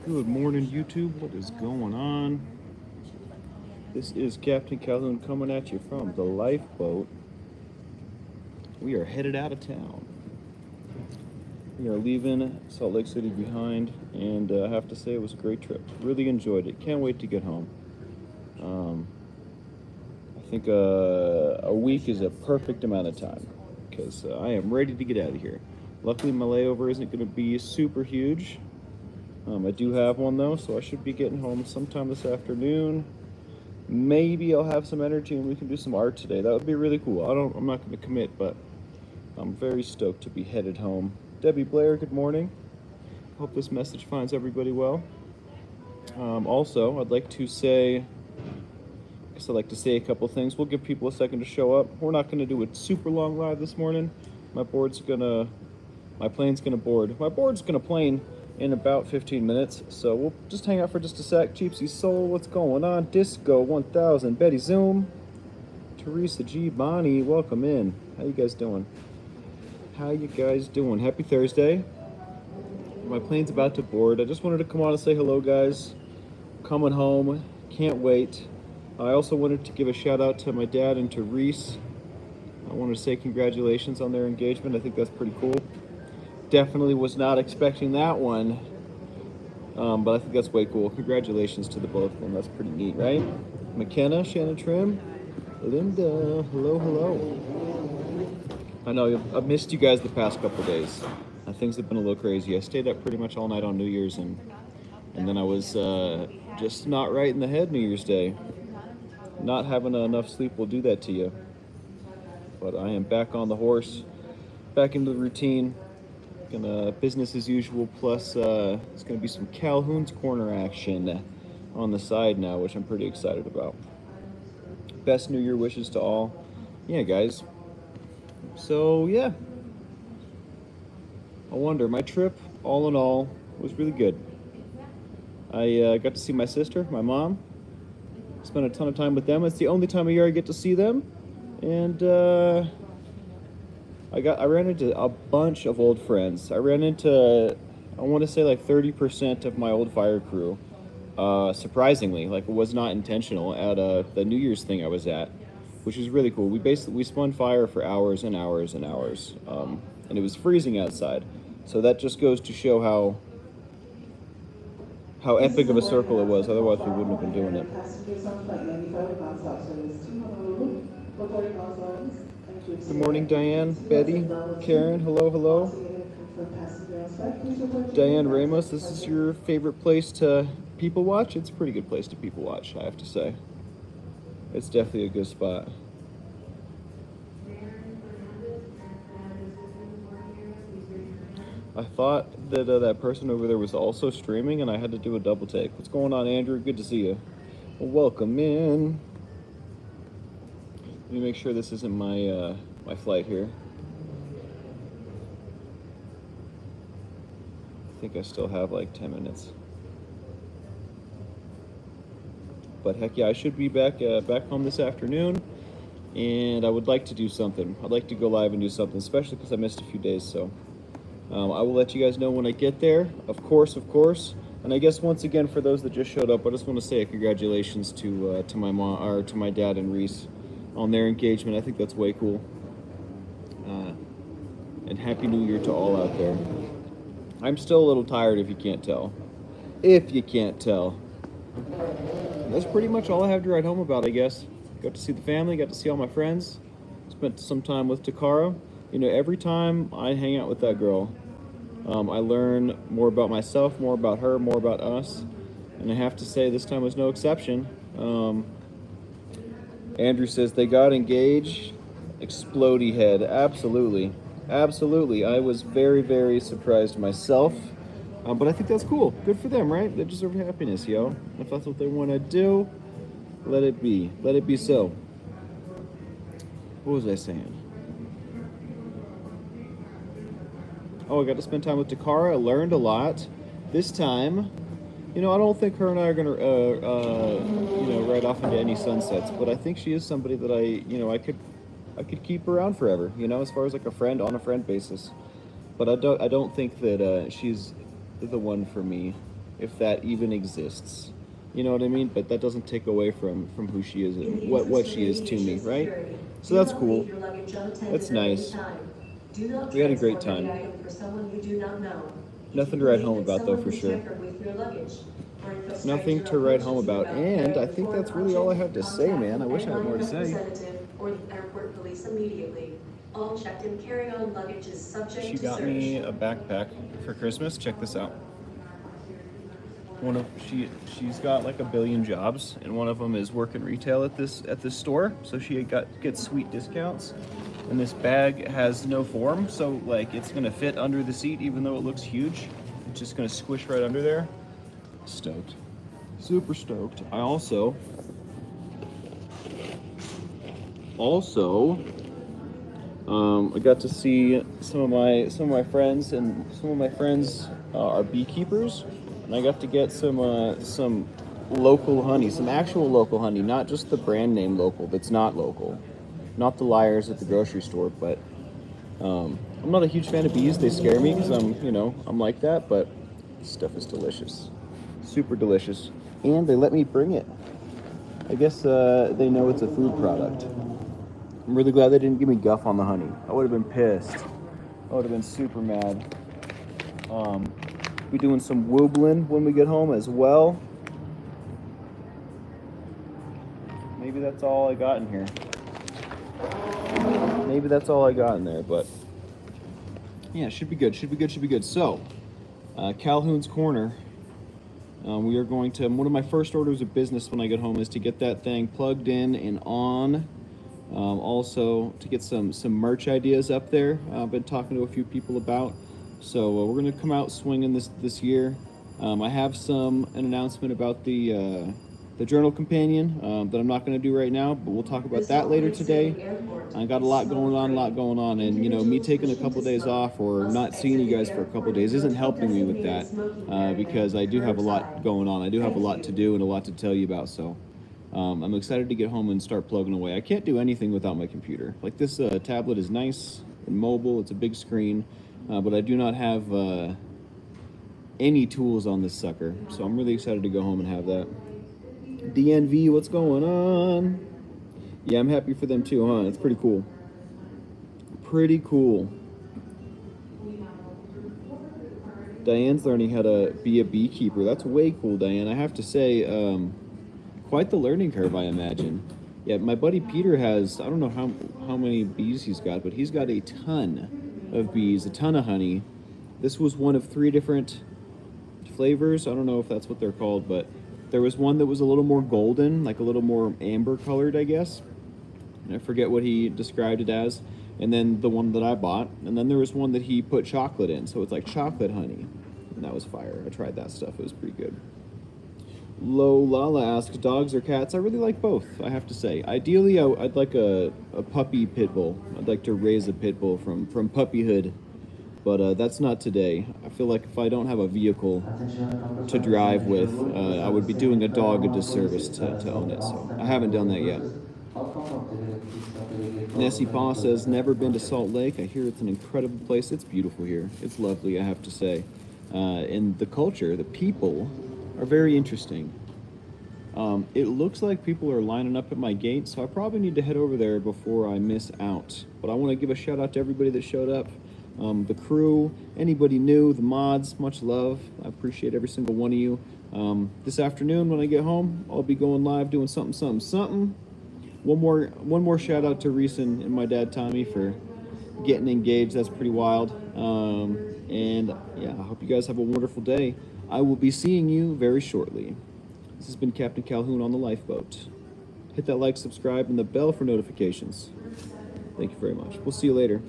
Good morning, YouTube. What is going on? This is Captain Calhoun coming at you from the lifeboat. We are headed out of town. We are leaving Salt Lake City behind, and I have to say it was a great trip. Really enjoyed it. Can't wait to get home. I think a week is a perfect amount of time because I am ready to get out of here. Luckily, my layover isn't going to be super huge. I do have one though, so I should be getting home sometime this afternoon. Maybe I'll have some energy and we can do some art today. That would be really cool. I'm not going to commit, but I'm very stoked to be headed home. Debbie Blair, good morning. Hope this message finds everybody well. Also, I'd like to say a couple things. We'll give people a second to show up. We're not going to do a super long live this morning. My plane's gonna board. My board's gonna plane in about 15 minutes, so we'll just hang out for just a sec. Cheapsy Soul, what's going on? Disco 1000, Betty Zoom, Teresa G, Bonnie, welcome in. How you guys doing? Happy Thursday. My plane's about to board. I just wanted to come on and say hello, guys. Coming home, can't wait. I also wanted to give a shout out to my dad and to Reese. I want to say congratulations on their engagement. I think that's pretty cool. Definitely was not expecting that one, but I think that's way cool. Congratulations to the both of them. That's pretty neat, right? McKenna, Shannon Trim, Linda, hello. I know I've missed you guys the past couple days. Things have been a little crazy. I stayed up pretty much all night on New Year's, and then I was just not right in the head New Year's Day. Not having enough sleep will do that to you. But I am back on the horse, back into the routine. Gonna business as usual, plus it's gonna be some Calhoun's Corner action on the side now, which I'm pretty excited about. Best New Year wishes to all. Yeah, guys. So yeah, I wonder, my trip, all in all, was really good. I got to see my sister, my mom, spent a ton of time with them. It's the only time of year I get to see them, and I ran into a bunch of old friends. I ran into, I want to say like 30% of my old fire crew. Surprisingly, like it was not intentional at the New Year's thing I was at, which was really cool. We spun fire for hours and hours and hours, and it was freezing outside. So that just goes to show how epic of a circle it was. Otherwise, we wouldn't have been doing it. Good morning, Diane, Betty, Karen, hello. Diane Ramos, this is your favorite place to people watch? It's a pretty good place to people watch, I have to say. It's definitely a good spot. I thought that that person over there was also streaming, and I had to do a double take. What's going on, Andrew? Good to see you. Well, welcome in. Let me make sure this isn't my my flight here. I think I still have like 10 minutes. But heck yeah, I should be back home this afternoon, and I would like to do something. I'd like to go live and do something, especially because I missed a few days. So I will let you guys know when I get there, of course. And I guess once again, for those that just showed up, I just want to say a congratulations to my mom, or to my dad and Reese, on their engagement. I think that's way cool. And Happy New Year to all out there. I'm still a little tired if you can't tell. That's pretty much all I have to write home about, I guess. Got to see the family, got to see all my friends. Spent some time with Takara. You know, every time I hang out with that girl, I learn more about myself, more about her, more about us. And I have to say, this time was no exception. Andrew says they got engaged. Explodey head. Absolutely. I was very, very surprised myself. But I think that's cool. Good for them, right? They deserve happiness, yo. If that's what they want to do, let it be. Let it be so. What was I saying? Oh, I got to spend time with Takara. I learned a lot. This time, you know, I don't think her and I are going to, ride off into any sunsets. But I think she is somebody that I could keep around forever, as far as like a friend on a friend basis. But I don't think that she's the one for me. if that even exists. You know what I mean? But that doesn't take away from who she is and what she is to me, right? So that's cool. That's nice. We had a great time. Nothing to write home about though, for sure. Nothing to write home about. And I think that's really all I have to say, man. I wish I had more to say. Or the airport police immediately. All checked in carry-on luggage is subject to search. She got me a backpack for Christmas. Check this out. She's got like a billion jobs, and one of them is working retail at this store. So she gets sweet discounts. And this bag has no form, so like it's gonna fit under the seat, even though it looks huge. It's just gonna squish right under there. Stoked, super stoked. I also I got to see some of my friends, and some of my friends are beekeepers, and I got to get some local honey, some actual local honey, not just the brand name local that's not local, not the liars at the grocery store. But I'm not a huge fan of bees. They scare me because I'm like that, but this stuff is delicious, super delicious, and they let me bring it. I guess they know it's a food product. I'm really glad they didn't give me guff on the honey. I would have been pissed. I would have been super mad. Be doing some woobling when we get home as well. Maybe that's all I got in here. Maybe that's all I got in there, but yeah, should be good. So, Calhoun's Corner. We are going to, one of my first orders of business when I get home is to get that thing plugged in and on. Also to get some merch ideas up there. I've been talking to a few people about. So we're going to come out swinging this year. I have an announcement about the journal companion that I'm not going to do right now, but we'll talk about that later today. I got a lot going on, and me taking a couple days off or not seeing you guys for a couple days isn't helping me with that, because I do have a lot going on. I do have a lot to do and a lot to tell you about. So I'm excited to get home and start plugging away. I can't do anything without my computer. Like this tablet is nice and mobile. It's a big screen, but I do not have any tools on this sucker. So I'm really excited to go home and have that. DNV, what's going on? Yeah, I'm happy for them too, huh? It's pretty cool. Pretty cool. Diane's learning how to be a beekeeper. That's way cool, Diane. I have to say, quite the learning curve, I imagine. Yeah, my buddy Peter has, I don't know how many bees he's got, but he's got a ton of bees, a ton of honey. This was one of 3 different flavors. I don't know if that's what they're called, but there was one that was a little more golden, like a little more amber colored, I guess. And I forget what he described it as. And then the one that I bought. And then there was one that he put chocolate in, so it's like chocolate honey. And that was fire. I tried that stuff. It was pretty good. Lolala asks, dogs or cats? I really like both, I have to say. Ideally, I'd like a puppy pit bull. I'd like to raise a pit bull from puppyhood. But that's not today. I feel like if I don't have a vehicle to drive with, I would be doing a dog a disservice to own it. So I haven't done that yet. Nessie Pa says, never been to Salt Lake. I hear it's an incredible place. It's beautiful here. It's lovely, I have to say. And the culture, the people are very interesting. It looks like people are lining up at my gate, so I probably need to head over there before I miss out. But I want to give a shout out to everybody that showed up. The crew, anybody new, the mods, much love. I appreciate every single one of you. This afternoon when I get home, I'll be going live doing something. One more shout out to Reese and my dad Tommy for getting engaged. That's pretty wild. And yeah, I hope you guys have a wonderful day. I will be seeing you very shortly. This has been Captain Calhoun on the lifeboat. Hit that like, subscribe, and the bell for notifications. Thank you very much. We'll see you later.